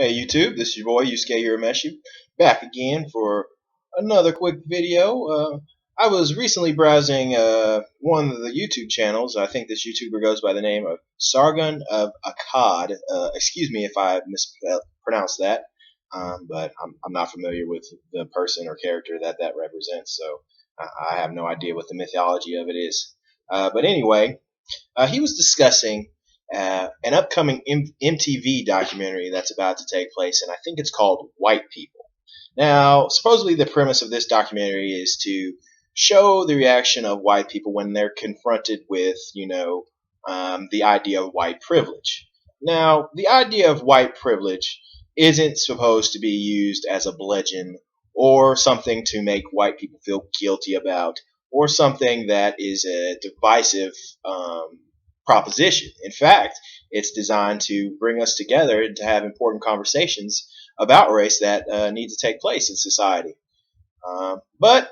Hey YouTube, this is your boy Yusuke Urameshi, back again for another quick video. I was recently browsing one of the YouTube channels. I think this YouTuber goes by the name of Sargon of Akkad. Excuse me if I mispronounced that, but I'm not familiar with the person or character that represents, so I have no idea what the mythology of it is. But anyway, he was discussing an upcoming MTV documentary that's about to take place, and I think it's called White People. Now, supposedly the premise of this documentary is to show the reaction of white people when they're confronted with, the idea of white privilege. Now, the idea of white privilege isn't supposed to be used as a bludgeon or something to make white people feel guilty about or something that is a divisive proposition. In fact, it's designed to bring us together and to have important conversations about race that need to take place in society. But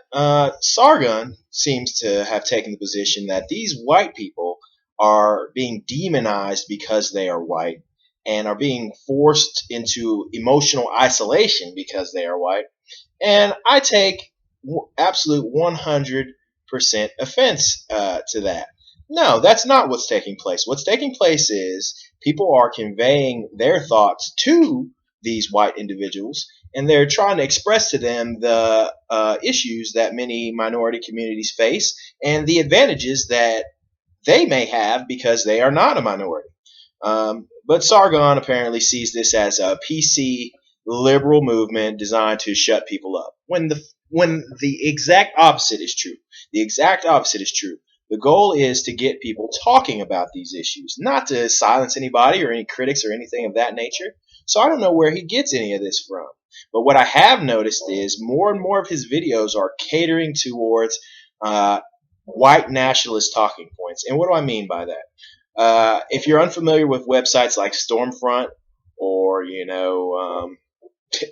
Sargon seems to have taken the position that these white people are being demonized because they are white and are being forced into emotional isolation because they are white. And I take absolute 100% offense to that. No, that's not what's taking place. What's taking place is people are conveying their thoughts to these white individuals, and they're trying to express to them the issues that many minority communities face and the advantages that they may have because they are not a minority. But Sargon apparently sees this as a PC liberal movement designed to shut people up. When the exact opposite is true. The exact opposite is true. The goal is to get people talking about these issues, not to silence anybody or any critics or anything of that nature. So I don't know where he gets any of this from. But what I have noticed is more and more of his videos are catering towards white nationalist talking points. And what do I mean by that? If you're unfamiliar with websites like Stormfront or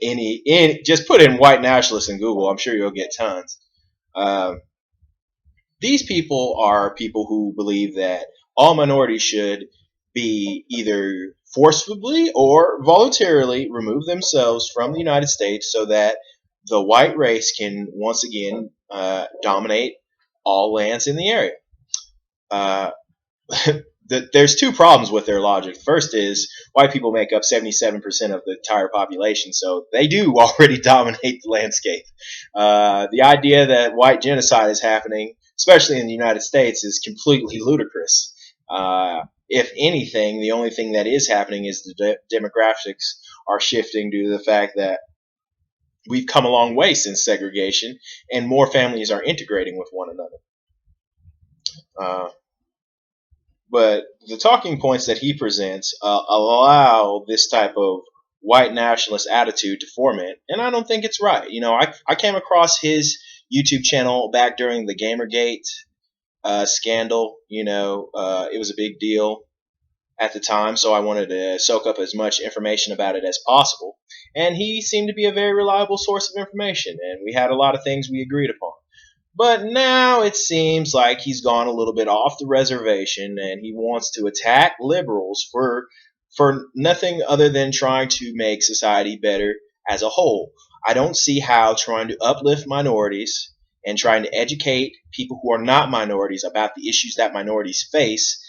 any just put in white nationalists in Google, I'm sure you'll get tons. These people are people who believe that all minorities should be either forcibly or voluntarily remove themselves from the United States so that the white race can once again dominate all lands in the area. Uh, there's two problems with their logic. First is white people make up 77% of the entire population, so they do already dominate the landscape. The idea that white genocide is happening, especially in the United States, is completely ludicrous. If anything, the only thing that is happening is the demographics are shifting due to the fact that we've come a long way since segregation and more families are integrating with one another. But the talking points that he presents allow this type of white nationalist attitude to format, and I don't think it's right. I came across his YouTube channel back during the Gamergate scandal. It was a big deal at the time, so I wanted to soak up as much information about it as possible. And he seemed to be a very reliable source of information, and we had a lot of things we agreed upon. But now it seems like he's gone a little bit off the reservation and he wants to attack liberals for nothing other than trying to make society better as a whole. I don't see how trying to uplift minorities and trying to educate people who are not minorities about the issues that minorities face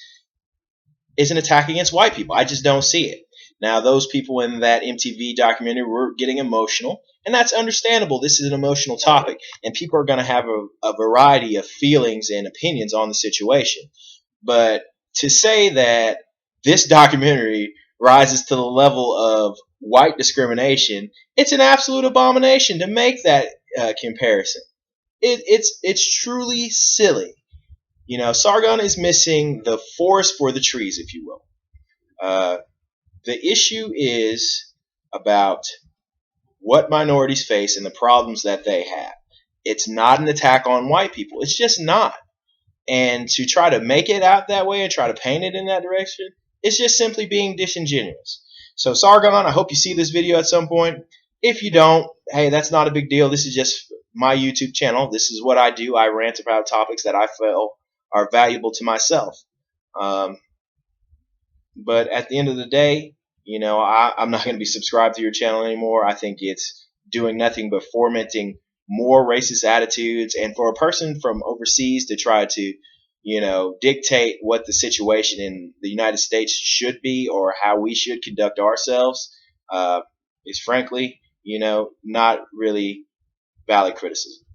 is an attack against white people. I just don't see it. Now, those people in that MTV documentary were getting emotional, and that's understandable. This is an emotional topic, and people are going to have a variety of feelings and opinions on the situation. But to say that this documentary rises to the level of white discrimination, it's an absolute abomination to make that comparison. It's truly silly. Sargon is missing the forest for the trees, if you will. The issue is about what minorities face and the problems that they have. It's not an attack on white people. It's just not. And to try to make it out that way and try to paint it in that direction, it's just simply being disingenuous. So Sargon, I hope you see this video at some point. If you don't, hey, that's not a big deal. This is just my YouTube channel. This is what I do. I rant about topics that I feel are valuable to myself. But at the end of the day, I'm not going to be subscribed to your channel anymore. I think it's doing nothing but fomenting more racist attitudes. And for a person from overseas to try to, dictate what the situation in the United States should be or how we should conduct ourselves, is frankly, not really valid criticism.